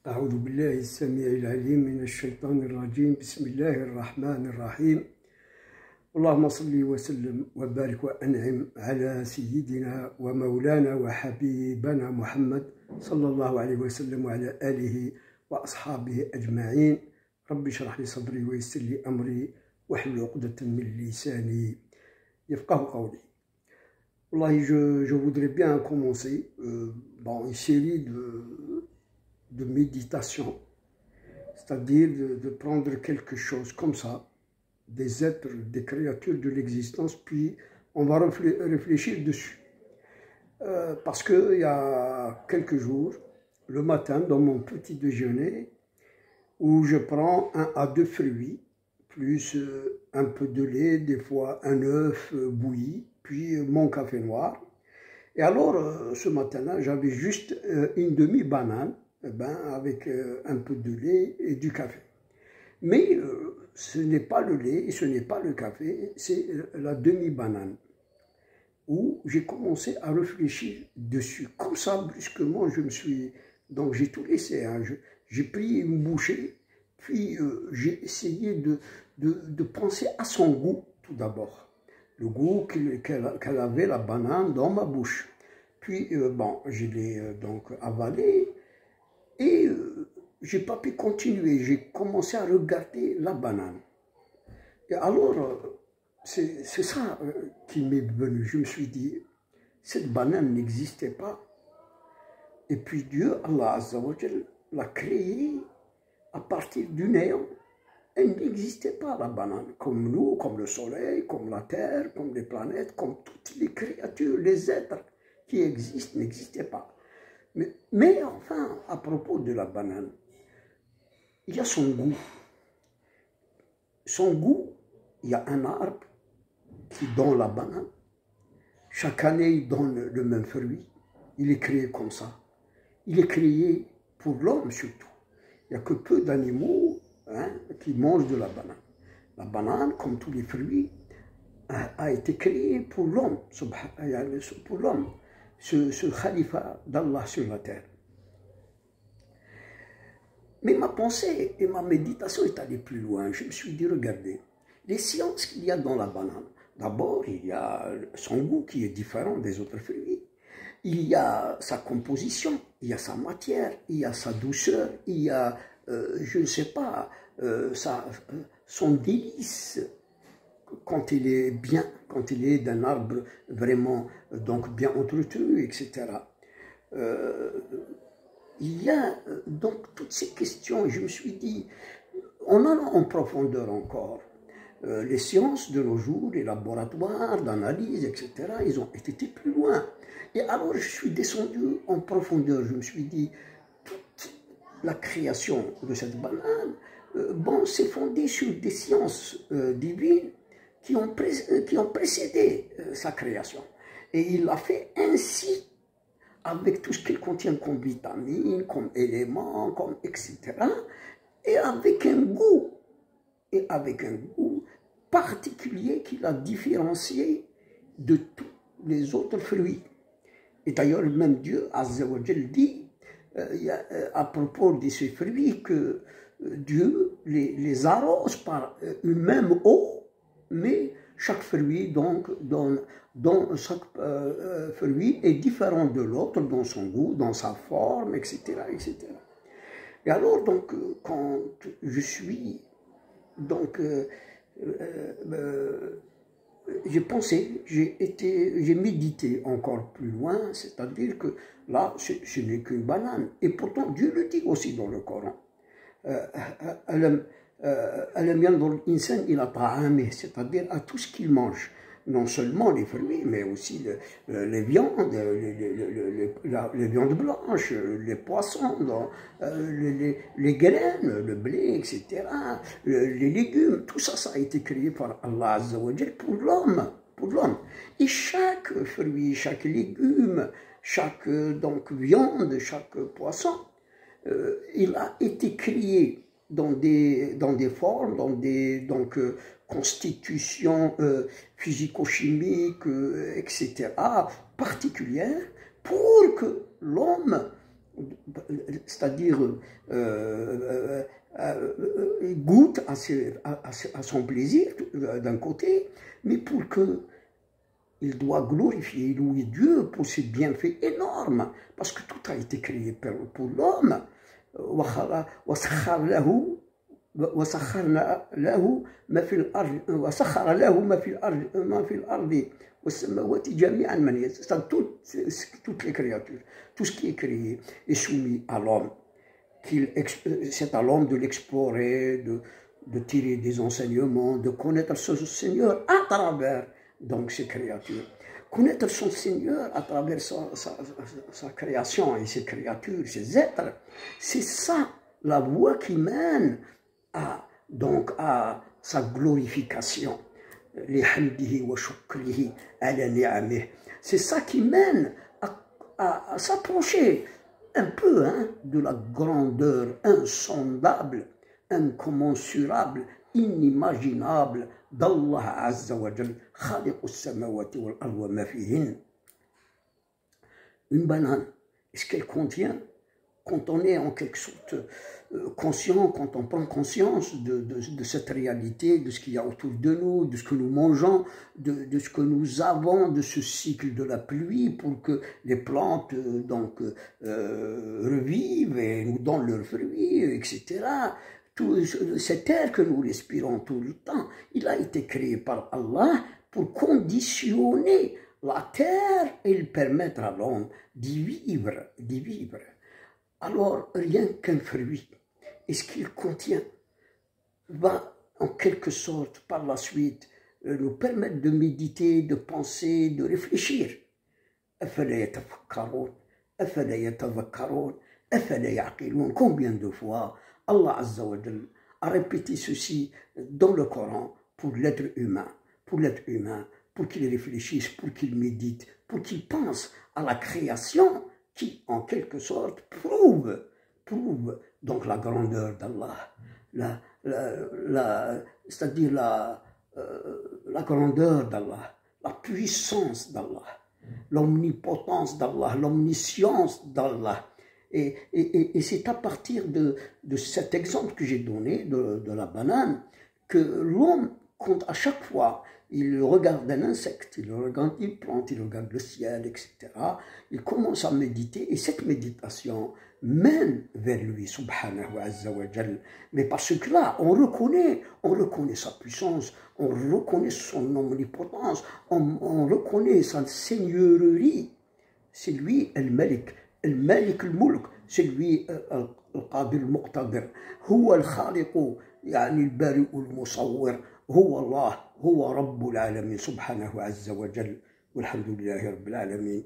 أعوذ بالله السميع العليم من الشيطان الرجيم. بسم الله الرحمن الرحيم. اللهم صل وسلم وبارك وأنعم على سيدنا ومولانا وحبيبنا محمد صلى الله عليه وسلم وعلى آله وأصحابه أجمعين. رب اشرح لي صدري ويسر لي أمري واحلل عقدة من لساني يفقهوا قولي. Wallahi, je voudrais bien commencer une série de méditation, c'est-à-dire de prendre quelque chose comme ça, des êtres, des créatures de l'existence, puis on va réfléchir dessus. Parce qu'il y a quelques jours, le matin, dans mon petit déjeuner, où je prends 1 à 2 fruits, plus un peu de lait, des fois un œuf bouilli, puis mon café noir. Et alors, ce matin-là, j'avais juste une demi-banane, avec un peu de lait et du café. Mais ce n'est pas le lait et ce n'est pas le café, c'est la demi-banane, où j'ai commencé à réfléchir dessus. Comme ça, brusquement, donc j'ai tout laissé, hein. J'ai pris une bouchée, puis j'ai essayé de penser à son goût, tout d'abord. Le goût qu'elle avait, la banane, dans ma bouche. Puis, je l'ai donc avalé et j'ai pas pu continuer. J'ai commencé à regarder la banane. Et alors, c'est ça qui m'est venu. Je me suis dit, cette banane n'existait pas. Et puis Dieu, Allah Azza wa Jal, l'a créée à partir du néant. Elle n'existait pas, la banane, comme nous, comme le soleil, comme la terre, comme les planètes, comme toutes les créatures, les êtres qui existent n'existaient pas. Mais enfin, à propos de la banane, il y a son goût. Son goût, il y a un arbre qui donne la banane. Chaque année, il donne le même fruit. Il est créé comme ça. Il est créé pour l'homme surtout. Il n'y a que peu d'animaux qui mangent de la banane. La banane, comme tous les fruits, a été créée pour l'homme, ce khalifa d'Allah sur la terre. Mais ma pensée et ma méditation est allée plus loin. Je me suis dit, regardez, les sciences qu'il y a dans la banane. D'abord, il y a son goût qui est différent des autres fruits. Il y a sa composition, il y a sa matière, il y a sa douceur, il y a, je ne sais pas, son délice quand il est bien, quand il est d'un arbre vraiment donc bien entretenu, etc. Il y a donc toutes ces questions. Je me suis dit, on en a en profondeur encore. Les sciences de nos jours, les laboratoires d'analyse, etc., ils ont été plus loin. Et alors je suis descendu en profondeur. Je me suis dit, toute la création de cette banane, c'est fondé sur des sciences divines qui ont précédé sa création. Et il l'a fait ainsi, avec tout ce qu'il contient comme vitamines, comme éléments, comme etc. Et avec un goût particulier qui l'a différencié de tous les autres fruits. Et d'ailleurs, même Dieu, Azza wa Jal, dit à propos de ces fruits que Dieu les arrose par une même eau, mais chaque fruit, chaque fruit est différent de l'autre dans son goût, dans sa forme, etc., etc. Et alors, donc, quand je suis, donc, j'ai pensé, j'ai médité encore plus loin, c'est-à-dire que là, ce n'est qu'une banane. Et pourtant, Dieu le dit aussi dans le Coran. C'est-à-dire à tout ce qu'il mange. Non seulement les fruits, mais aussi les viandes, les viandes blanches, les poissons, les graines, le blé, etc., les légumes, tout ça, ça a été créé par Allah Azza wa Jal pour l'homme, Et chaque fruit, chaque légume, chaque viande, chaque poisson, il a été créé dans des formes, dans des constitutions physico-chimiques, etc., particulières, pour que l'homme c'est-à-dire goûte à son plaisir d'un côté, mais pour que il doit glorifier et louer Dieu pour ses bienfaits énormes, parce que tout a été créé pour l'homme. وسخرنا له ما في الأرض وسخر له ما في الأرض والسماوات جميعا من يسر. Toutes les créatures, tout ce qui est créé est soumis à l'homme. C'est à l'homme de l'explorer, de tirer des enseignements, de connaître son Seigneur à travers donc ces créatures. Connaître son Seigneur à travers sa création et ses créatures, ses êtres, c'est ça la voie qui mène donc à sa glorification. C'est ça qui mène à s'approcher un peu de la grandeur insondable, incommensurable, inimaginable d'Allah Azza wa Jal, Khaliq as-samawati wal ard wa ma fihin. Une banane, est-ce qu'elle contient, quand on est en quelque sorte conscient, quand on prend conscience de cette réalité, de ce qu'il y a autour de nous, de ce que nous mangeons, de ce que nous avons, de ce cycle de la pluie pour que les plantes donc revivent et nous donnent leurs fruits, etc. Tout cet air que nous respirons tout le temps, il a été créé par Allah pour conditionner la terre et permettre à l'homme d'y vivre. Alors, rien qu'un fruit, et ce qu'il contient, va en quelque sorte, par la suite, nous permettre de méditer, de penser, de réfléchir. Combien de fois Allah Azza wa Jal a répété ceci dans le Coran pour l'être humain, pour qu'il réfléchisse, pour qu'il médite, pour qu'il pense à la création qui, en quelque sorte, prouve donc la grandeur d'Allah, c'est-à-dire la grandeur d'Allah, la puissance d'Allah, l'omnipotence d'Allah, l'omniscience d'Allah. Et c'est à partir de cet exemple que j'ai donné, de la banane, que l'homme, quand à chaque fois il regarde un insecte, il regarde une plante, il regarde le ciel, etc., il commence à méditer, et cette méditation mène vers lui, subhanahu wa azza wa jal. Mais parce que là, on reconnaît sa puissance, on reconnaît son omnipotence, on reconnaît sa seigneurie. C'est lui, al-Malik al-Mulk, c'est lui, al-Qadir al-Muqtadir, huwa al-Khaliqu, yani al-Bari'u al-Musawwir, huwa Allah, huwa Rabbul Alamin, subhanahu wa azza wa jal, walhamdulillahi rabbil alamin.